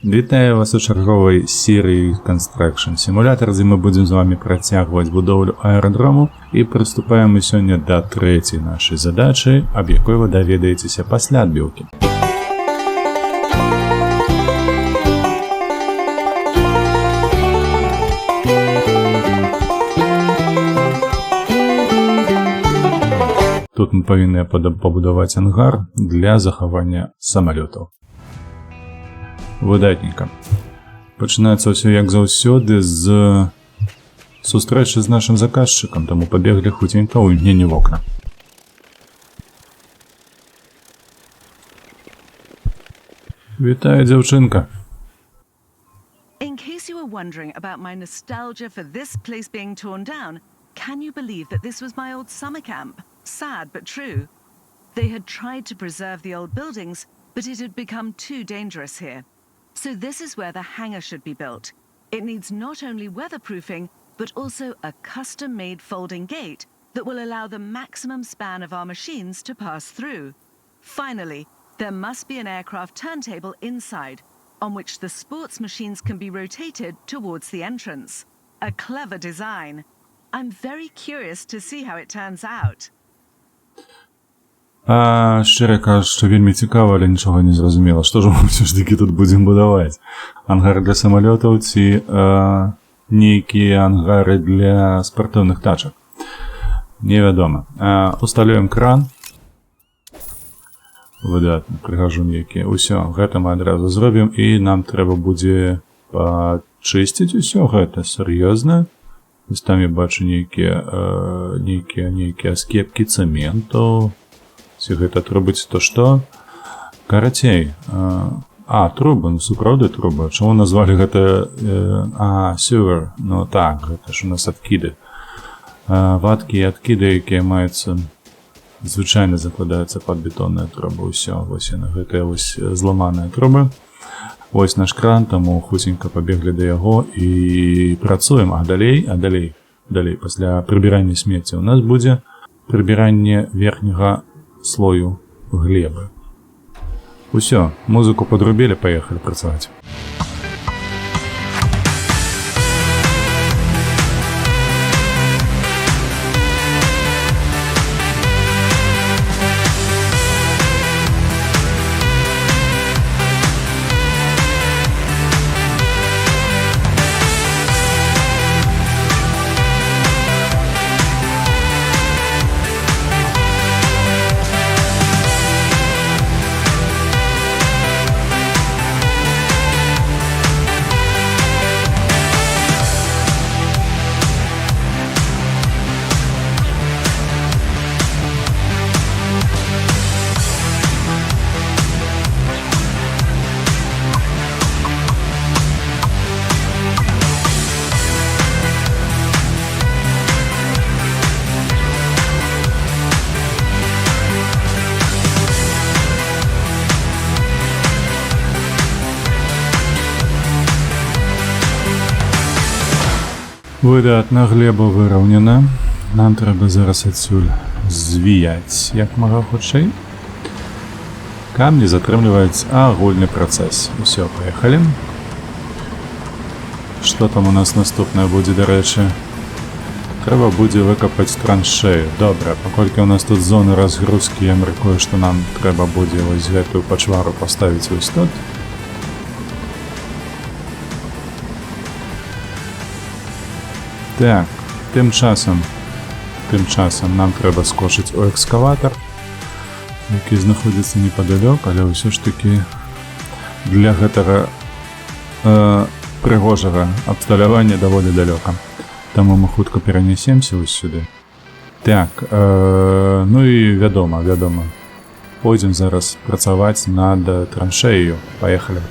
Вітаю вас у чарговай серыі Construction Simulator, дзе мы будзем з вами працягваць будоўлю аэрадрому і прыступаем мы сёння да трэцяй нашай задачы, аб якой вы даведаецеся пасля адбіўкі. Тут мы павінны пабудаваць ангар для захавання самалётаў. Выдатненька. Пачынаецца ўсё як заўсёды з сустрэчы з нашым заказчыкам, таму пабеглі хуценька ў імгненне вокна. Вітаю, дзяўчынка. In case you were wondering about my nostalgia for this place being torn down, can you believe that this was my old summer camp? Sad but true. They had tried to preserve the old buildings, but it had become too dangerous here. So this is where the hangar should be built. It needs not only weatherproofing, but also a custom-made folding gate that will allow the maximum span of our machines to pass through. Finally, there must be an aircraft turntable inside, on which the sports machines can be rotated towards the entrance. A clever design. I'm very curious to see how it turns out. Шчыра кажучы, вельмі цікава, але нічога не зразумела. Што ж мы ўсё ж такі тут будзем будаваць? Ангар для самалётаў ці нейкія ангары для спартыўных тачак? Невядома. Усталюем кран. Выдатна, прыгажу нейкія. Усё, гэта мы адразу зробім, і нам трэба будзе пачысціць усё гэта. Сур'ёзна. Вось там я бачу нейкія скепкі цэменту. Ці гэта трубы, ці то што? Карацей. Трубы, ну сапраўды трубы. Чаму назвалі гэта sewer? Ну так, гэта ж у нас адкіды. Вадкія адкіды, якія маюцца, звычайна закладаюцца пад бетонныя трубы. Усё, вось яны, гэтыя вось зламаныя трубы. Вось наш кран, таму хуценька пабеглі да яго і працуем. А далей, пасля прыбірання смецця у нас будзе прыбіранне верхняга слою глебы. Усё, музыку подрубили, поехали працаваць. Выдатна, глеба выраўнена. Нам трэба зараз адсюль звіяць як мага хутчэй. Камні затрымліваюць агульны працэс. Усё, паехалі. Што там у нас наступнае будзе, дарэчы? Трэба будзе выкапаць траншею. Добра, паколькі у нас тут зоны разгрузкі, я мяркую, што нам трэба будзе вось гэтую пачвару паставіць вось тут. Так, тым часам нам трэба скочыць у экскаватар, які знаходзіцца непадалёк, але ўсё ж такі для гэтага прыгожага абсталявання даволі далёка. Таму мы хутка перанясемся вось сюды. Так, ну і вядома. Пойдзем зараз працаваць над траншею. Паехалі.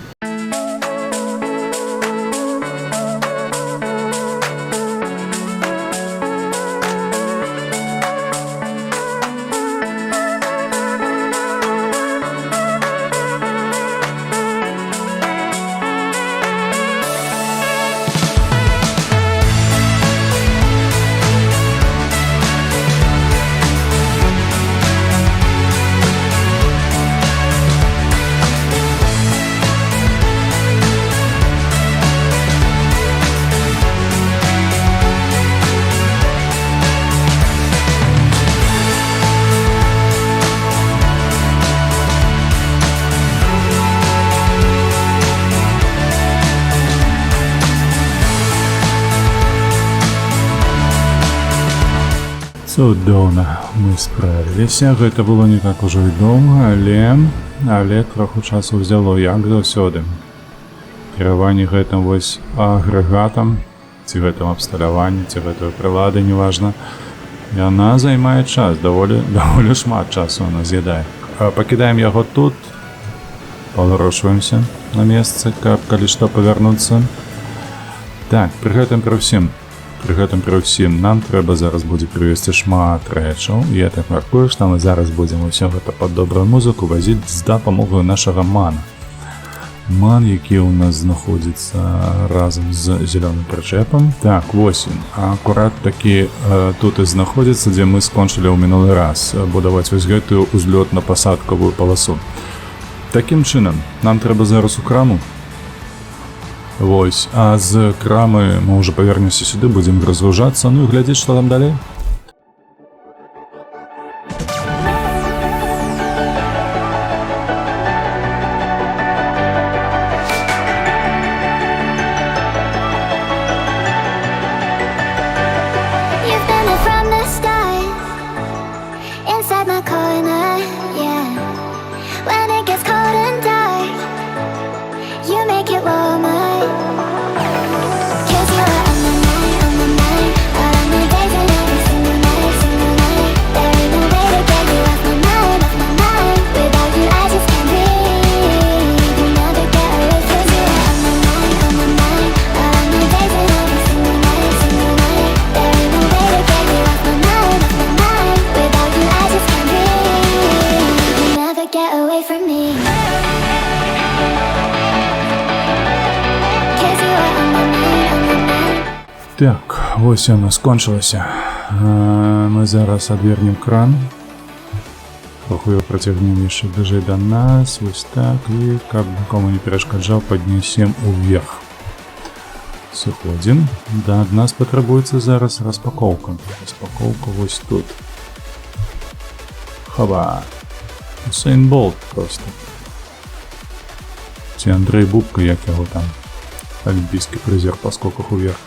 Цудоўна, мы справіліся. Гэта было не так ужо і доўга, але троху часу ўзяло, як заўсёды. Кіраванне гэтым вось агрэгатам, ці гэтым абсталяваннем, ці гэтай прылады, неважна, яна займае час, даволі шмат часу она з'ядае. Пакідаем яго тут, паварочваемся на месцы, каб калі што павярнуцца. Так, пры гэтым пры ўсім нам трэба зараз будзе прывесці шмат рэчаў. Я так мяркую, што мы зараз будзем усё гэта пад добрую музыку вазіць з дапамогаю нашага мана. Ман, які ў нас знаходзіцца разам з зялёным прычэпам. Так, вось ён. Акурат такі тут і знаходзіцца, дзе мы скончылі ў мінулы раз будаваць вось гэтую узлётна-пасадкавую паласу. Такім чынам, нам трэба зараз у краму. Вось, а з крамы мы ўжо павернемся сюды, будзем разгружацца, ну і глядзець, што там далей. Так, вось яно скончылася. Мы зараз адвернем кран. Троху його працягнем яшчэ бліжэй да нас. Вось так. І, каб нікому не перашкаджаў, паднясем уверх. Сыходзім. Да ад нас патрабуецца зараз распакоўка. Распакоўка вось тут. Хаба. Усейн Болт проста. Ці Андрей Бубка, як яго там. Олімпійскі прызер па скоках уверх.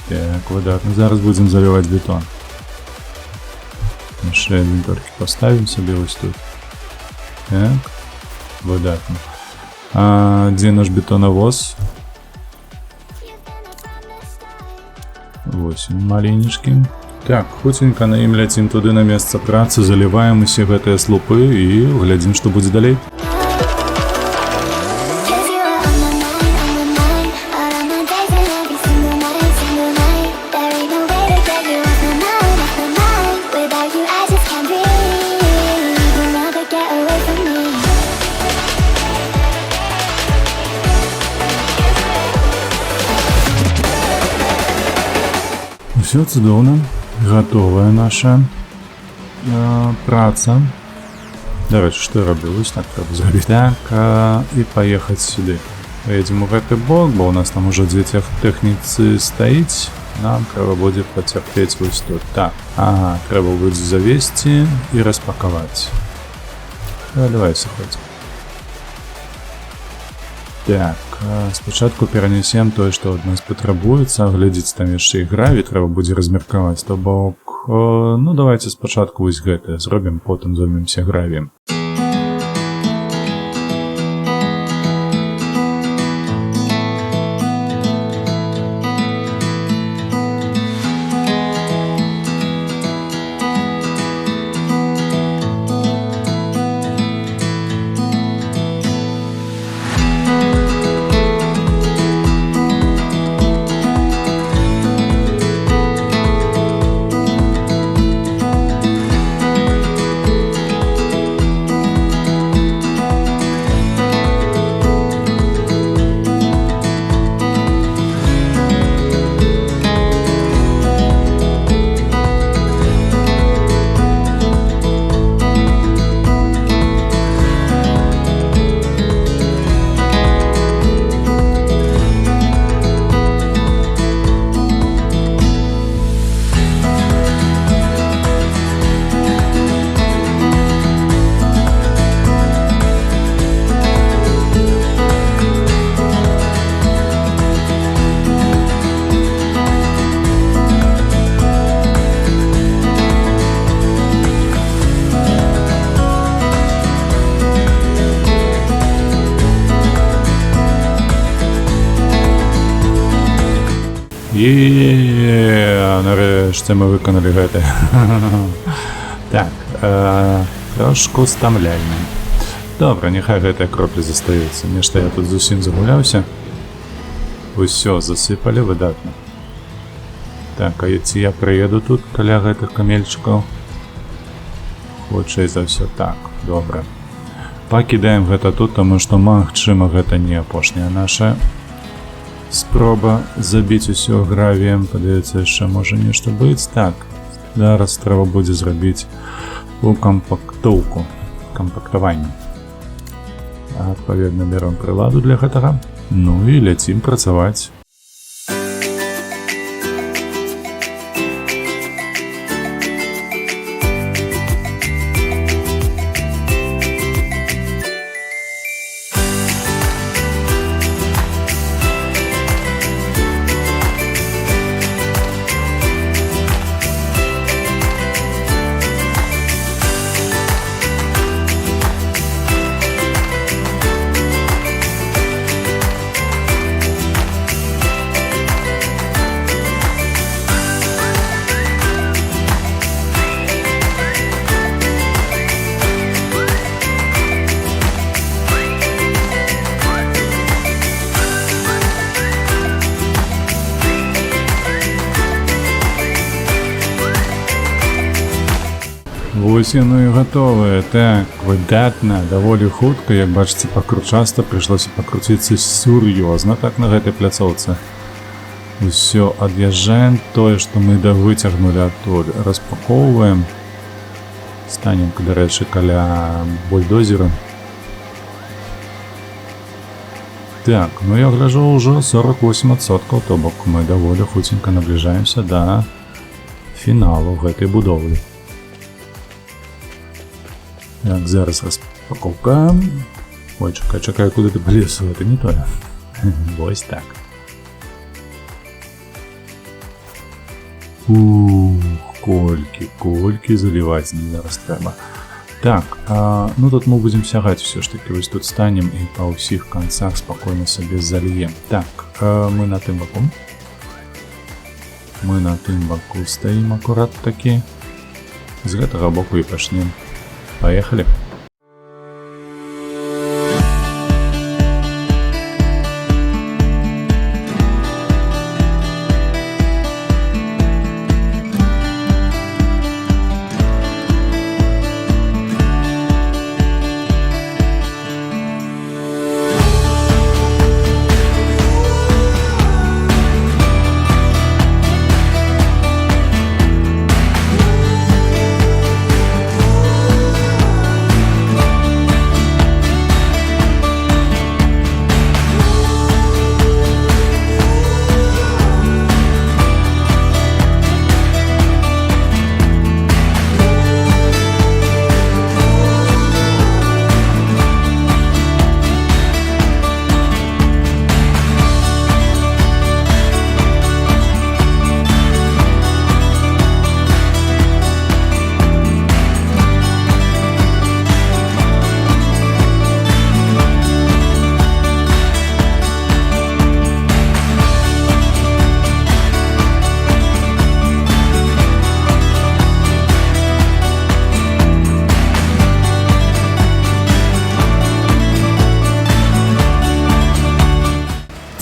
Так, выдатно. Зараз будем заливать бетон. Яшчэ один толькі поставим себе вось тут. Так, выдатно. А где наш бетоновоз? Вось он, маленечкі. Так, хуценька на ім ляцім туды на месца працы, заливаем усе гэтыя слупы і глядзім, што будзе далей. Все цудоўна, готовая наша праца. Дарэчы, што я раблю? Вось так трэба зрабіць. Так, і паехаць сюды. Поедзем у гэты бок, бо ў нас там ужо дзе тэхніцы стаіць. Нам трэба будзе пацярпець вось тут. Так, трэба будзе завесці і распакаваць. Давай сыходзь. Так, спачатку перанесем тое, што ад нас патрабуецца, глядзіць там яшчэ і гравій трэба будзе размеркаваць, то бок, ну давайте спачатку вось гэтае зробім, потым займемся гравіем. Нарэшце мы выканалі гэта. Так, трошку стамляльна. Добра, няхай гэтыя кроплі застаюцца. Нешта я тут зусім загуляўся. Усё засыпалі выдатна. Так, а ці я прыеду тут каля гэтых камельчыкаў? Хутчэй за ўсё так, добра. Пакідаем гэта тут, таму што, магчыма, гэта не апошняя наша спроба забіць усё гравіем. Падаецца, яшчэ можа нешта быць. Так, зараз трэба будзе зрабіць укампактоўку, кампактаванне. Адпаведна, бяром прыладу для гэтага. Ну і ляцім працаваць. Вось яно і гатовае. Так, выдатна, даволі хутка, як бачыце, часта прыйшлося пакруціцца сур'ёзна так на гэтай пляцоўцы. Усё ад'язджаем, тое, што мы выцягнулі адтуль, распакоўваем. Станем, дарэчы, каля бульдозера. Так, ну я гляжу ўжо 48%, то бок мы даволі хуценька набліжаемся да фіналу гэтай будовы. Так, зараз распакоўка. Ой, чакай, куды ты палез, гэта не тое. Вось так. Колькі заліваць зараз трэба. Так, ну тут мы будзем сягаць усё ж такі, вось тут станем і па ўсіх канцах спакойна сабе заліем. Так, мы на тым баку. Мы на тым баку стаім акурат такі. З гэтага боку і пачнем. Поехали.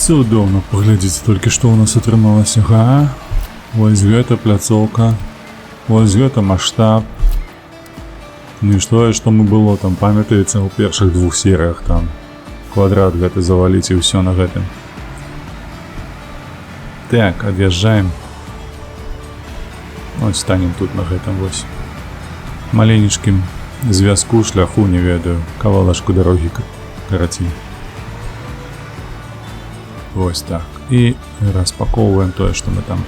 Цудоўна, паглядзіце толькі, што ў нас атрымалася. Вось гэта пляцоўка, вось гэта маштаб. Ну і што мы было там, памятаеце, у першых 2 серыях там квадрат гэты заваліць і ўсё на гэтым. Так, ад'язджаем. Ось станем тут на гэтым вось маленечкім звязку, шляху, не ведаю, кавалачку дарогі карацей. Вось так. І распакоўваем тое, што мы там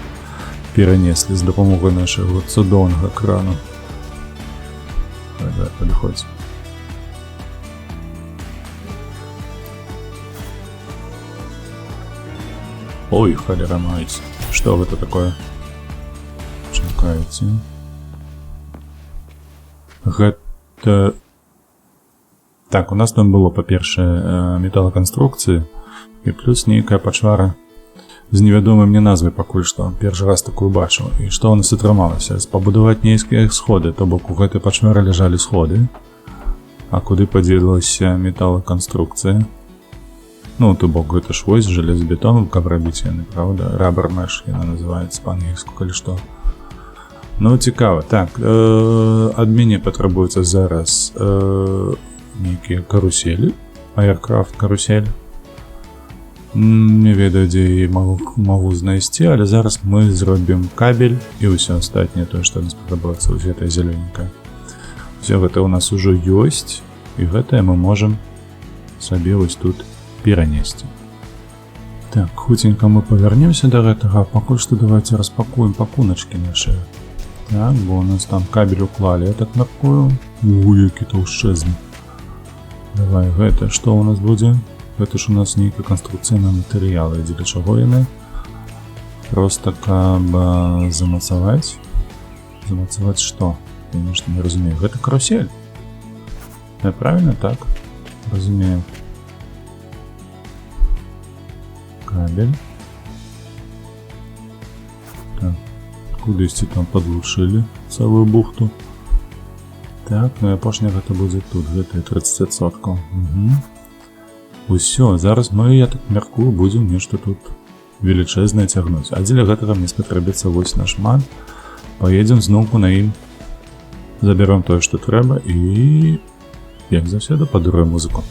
перанеслі з дапамогай нашага цудоўнага крану. Давай, падыходзь. Ой, халера маецца. Што гэта такое? Чакайце. Гэта... Так, у нас там было, па-першае, металаканструкцыі, і плюс нейкая пачвара з невядомай мне назвай пакуль што. Першы раз такую бачыў. І што ў нас атрымалася? Пабудаваць нейкія сходы, то бок у гэтай пачмеры ляжалі сходы. А куды падзелілася металаканструкцыя? Ну, то бок гэта ж вось жалезабетон, каб рабіць яны, правда? Rubber mesh яна называецца па-ангельску, калі што. Ну, цікава. Так, ад мяне патрабуецца зараз нейкія каруселі. Aircraft карусель. Не ведаю, дзе я магу знайсці, але зараз мы зробім кабель і ўсё астатняе, тое, што нас падабаецца, вось гэтая зялёненькая. Все гэта ў нас ужо ёсць, і гэтае мы можам сабе вось тут перанесці. Так, хуценька мы павярнемся да гэтага, пакуль што давайте распакуем пакуначкі нашы. Так, бо у нас там кабель уклалі, я так мяркую. Які таўшчэзны. Давай, гэта, што ў нас будзе? Гэта ж у нас нейкая канструкцыя на матэрыялы, дзеля чаго яны? Просто каб замацаваць. Замацаваць што? Я нешта не разумею. Гэта карусель. Я правильно так? Разумею. Кабель. Так. Кудысьці там падлучылі цэлую бухту. Так, ну і апошняе гэта будзе тут, гэта 30%. Усё, зараз мы, я так мяркую, будзем нешта тут велічэзнае цягнуць. А дзеля гэтага мне спатрэбіцца вось наш ман. Паедзем зноўку на ім. Заберем тое, што трэба, і, як заўсёды, падаруем музыку.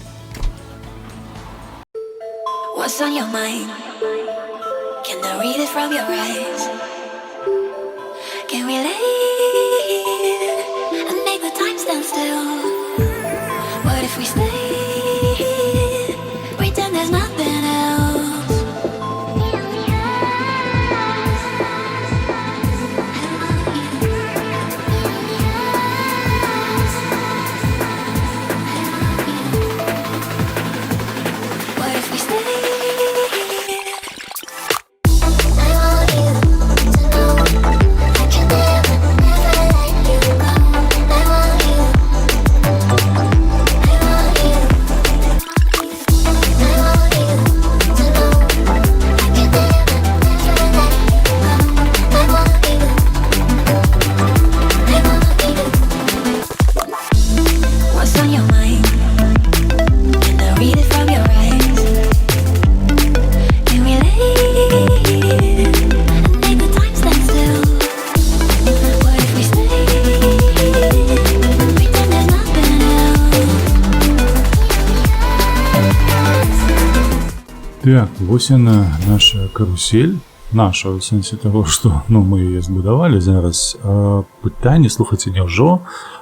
What's on your mind? Can I read it from your eyes? Can we lay and make the time stand still? What if we stay? Pretend there's nothing else. What if we stay? Так, вось яна, наша карусель. Наша, у сэнсе таго, што мы яе збудавалі зараз. Пытанне, слухайце, няўжо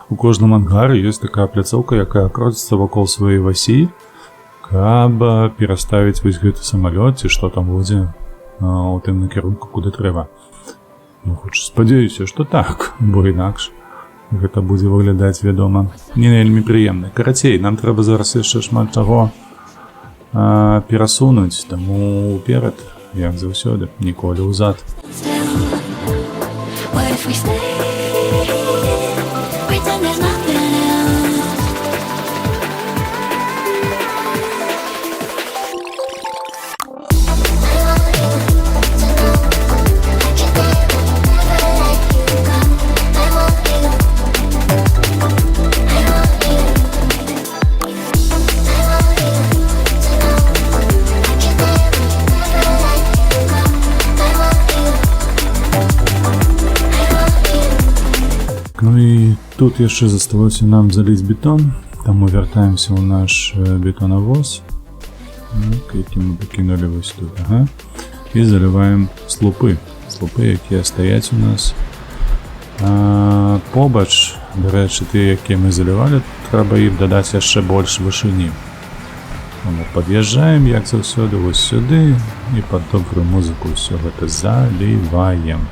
у кожным ангары ёсць такая пляцоўка, якая кроціцца вакол сваёй васі, каб пераставіць вось гэты самалёт, ці што там будзе у тым накірунку, куды трэба. Ну, хоч спадзяюся, што так, бо інакш гэта будзе выглядаць, вядома, не вельмі прыемна. Карацей, нам трэба зараз яшчэ шмат чаго перасунуць, таму ўперад, як заўсёды, ніколі ўзад. What if we stay? Pretend there's nothing else. Ну і тут яшчэ засталося нам заліць бетон, таму вяртаемся ў наш бетонавоз, які мы пакінулі вось тут, і заліваем слупы, якія стаяць у нас. Побач, дарэчы, тыя, якія мы залівалі, трэба ім дадаць яшчэ больш вышыні. Таму пад'язджаем, як заўсёды, вось сюды, і пад добрую музыку ўсё гэта заліваем.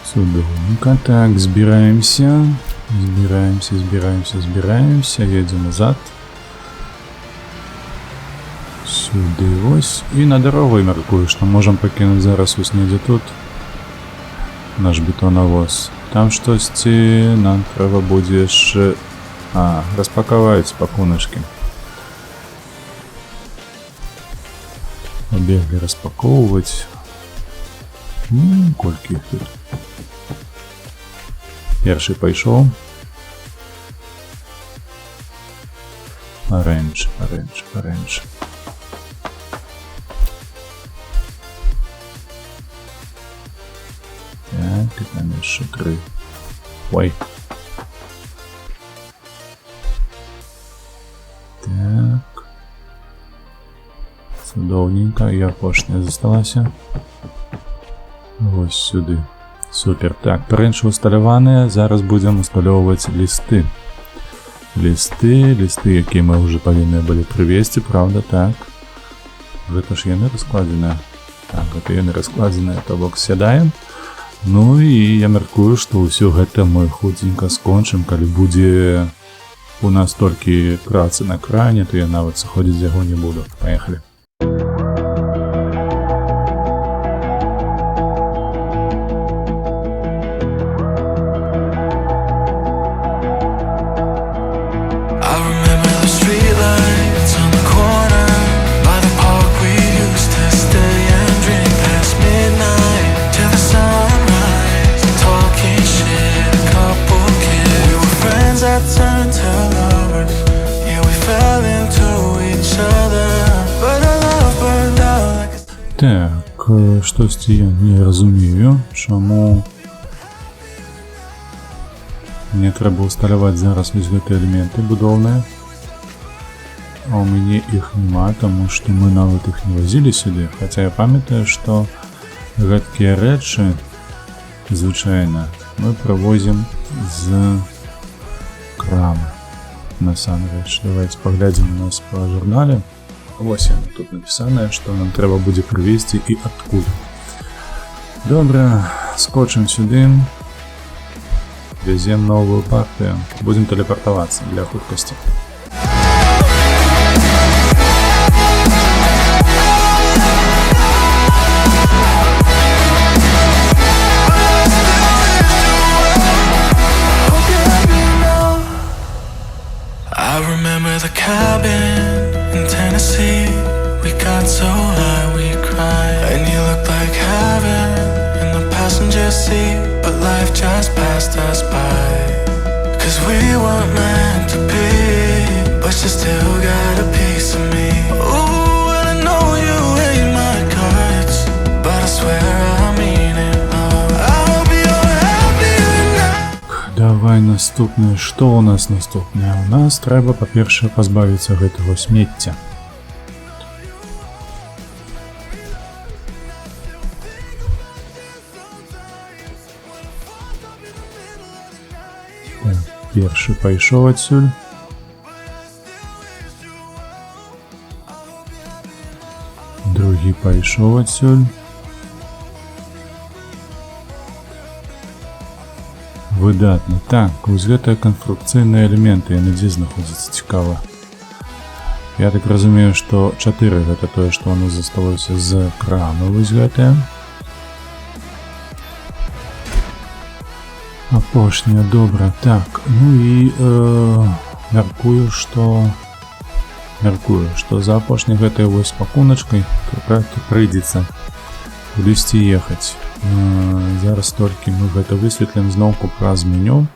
Судовенько. Так, збираемся, едем назад. сюди ось. І на дорогу, міркую, що можемо покинути зараз ось недзе тут наш бетоновоз. Там щось нам треба буде ще... распаковать пакуночки. Побегли распаковывать. Кольки их тут. Перший пошел. Оранж. Так, и там еще 3. Ой. Так. Цудовненько. І апошня засталася. Ось сюди. Супер. Так, перенше усталюване. Зараз будемо усталювати листи. Листи, які ми вже повинні були привезти, правда, так. Гэта ж яны раскладзеныя. Так, гэта яны раскладзеныя, то бок сядаем. Ну і я мяркую, што ўсё гэта мы хутенька скончым, калі будзе у нас толькі працы на кране, то я нават сыходзіць з яго не буду. Паехалі. Так, штосьці я не разумею, чаму мне трэба усталяваць зараз вось гэтыя элементы будоўныя, а ў мяне іх няма, таму што мы нават іх не вазілі сюды, хаця я памятаю, што гэткія рэчы звычайна мы прывозім з крамы. Насамрэч, давайте паглядзім у нас па журнале. Вось яно тут напісанае, што нам трэба будзе прывезці і адкуль. Добра, скочым сюды. Везем новую партыю. Будем тэлепартавацца для хуткасці. I remember the cabin in Tennessee. We got so high we cried, and you looked like heaven in the passenger seat, but life just passed us by. 'Cause we weren't meant to be, but you still got a piece of me. Ooh, and I know you hate my guts, but I swear I mean it all. I hope you're happier now. Давай наступнае. Што ў нас наступнае? У нас трэба, па-першае, пазбавіцца гэтага смецця. Так, першы пайшоў адсюль. Другі пайшоў адсюль. Выдатна. Так, вось гэтыя канструкцыйныя элементы, яны дзе знаходзяцца, цікава. Я так разумею, што 4 гэта тое, што у нас засталося з крамы, вось гэтае. Апошняе, добра. Так, ну і мяркую, што за апошняй гэтай вось пакуначкай прыйдзецца кудысьці ехаць. Зараз толькі мы гэта высветлім зноўку праз меню.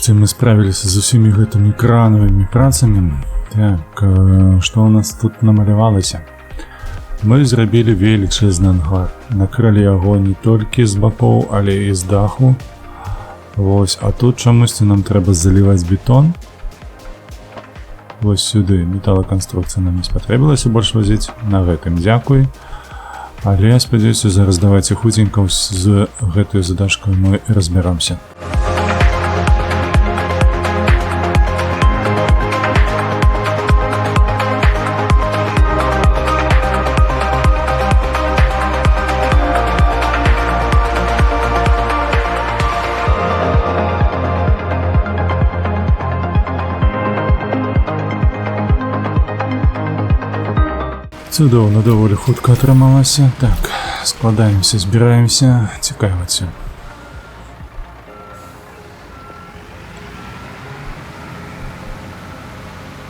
Нарэшце мы справіліся з усімі гэтымі кранавымі працамі. Так, што ў нас тут намалявалася? Мы зрабілі велічэзны ангар. Накрылі яго не толькі з бакоў, але і з даху. Вось, а тут чамусьці нам трэба заліваць бетон. Вось сюды металаканструкцыя нам не спатрэбілася больш вазіць. На гэтым дзякуй. Але я спадзяюся, зараз давайце хуценька з гэтай задачкой мы разбяромся. Цудоўна, даволі хутка атрымалася. Так, складаемся, збіраемся, цікаем адсюль.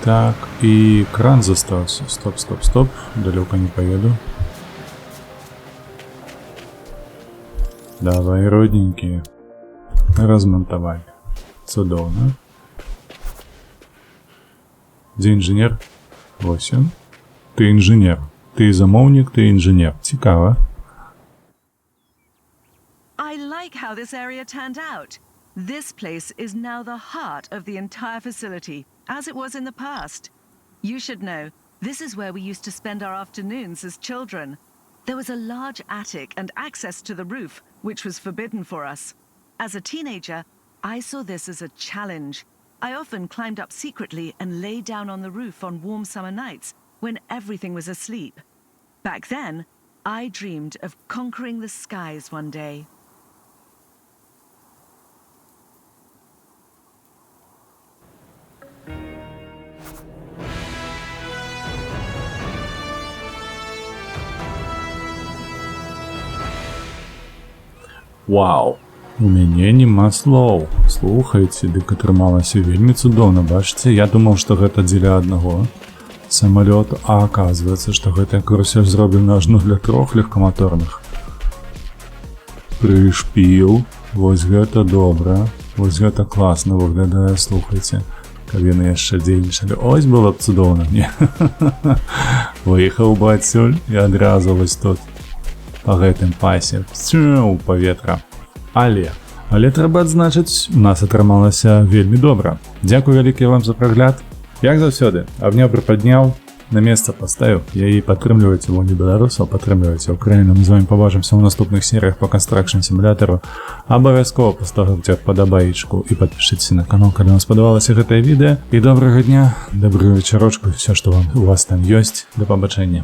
Так, і кран застаўся. Стоп, далёка не поеду. Давай, родненькие. Размонтавалі. Цудоўна. Дзе інжынер? Вось ён. Ты інжынер. Ты замоўнік, ты інжынер. Цікава. I like how this area turned out. This place is now the heart of the entire facility, as it was in the past. You should know, this is where we used to spend our afternoons as children. There was a large attic and access to the roof, which was forbidden for us. As a teenager, I saw this as a challenge. I often climbed up secretly and lay down on the roof on warm summer nights when everything was asleep. Back then, I dreamed of conquering the skies one day. Вау! У мяне нема слоў. Слухайце, дык атрымалася вельмі цудоўна. Бачыце, я думаў, што гэта дзеля аднаго самалёту, а аказваецца, што гэтая карусель зроблена ажно для 3 легкаматорных. Прышпіл. Вось гэта добра. Вось гэта класна выглядае, слухайце. Каб яны яшчэ дзейнічалі. Ось было б цудоўна, не? Выехаў бы адсюль і адразу вось тут. Па гэтым пасе. У паветра. Але трэба адзначыць, у нас атрымалася вельмі добра. Дзякуй вялікі вам за прагляд. Як заўсёды, абняў, прыпадняў, на месца паставіў. Я і падтрымлівайце вольні беларусаў, падтрымлівайце Украіну. Мы з вамі пабачымся ў наступных серыях по Construction Simulator. Абавязкова паставце падабаечку і падпішыцеся на канал, калі вам спадабалася гэтае відэа. І добрага дня, добрую вечарочку, все, што у вас там ёсць. Да пабачэння.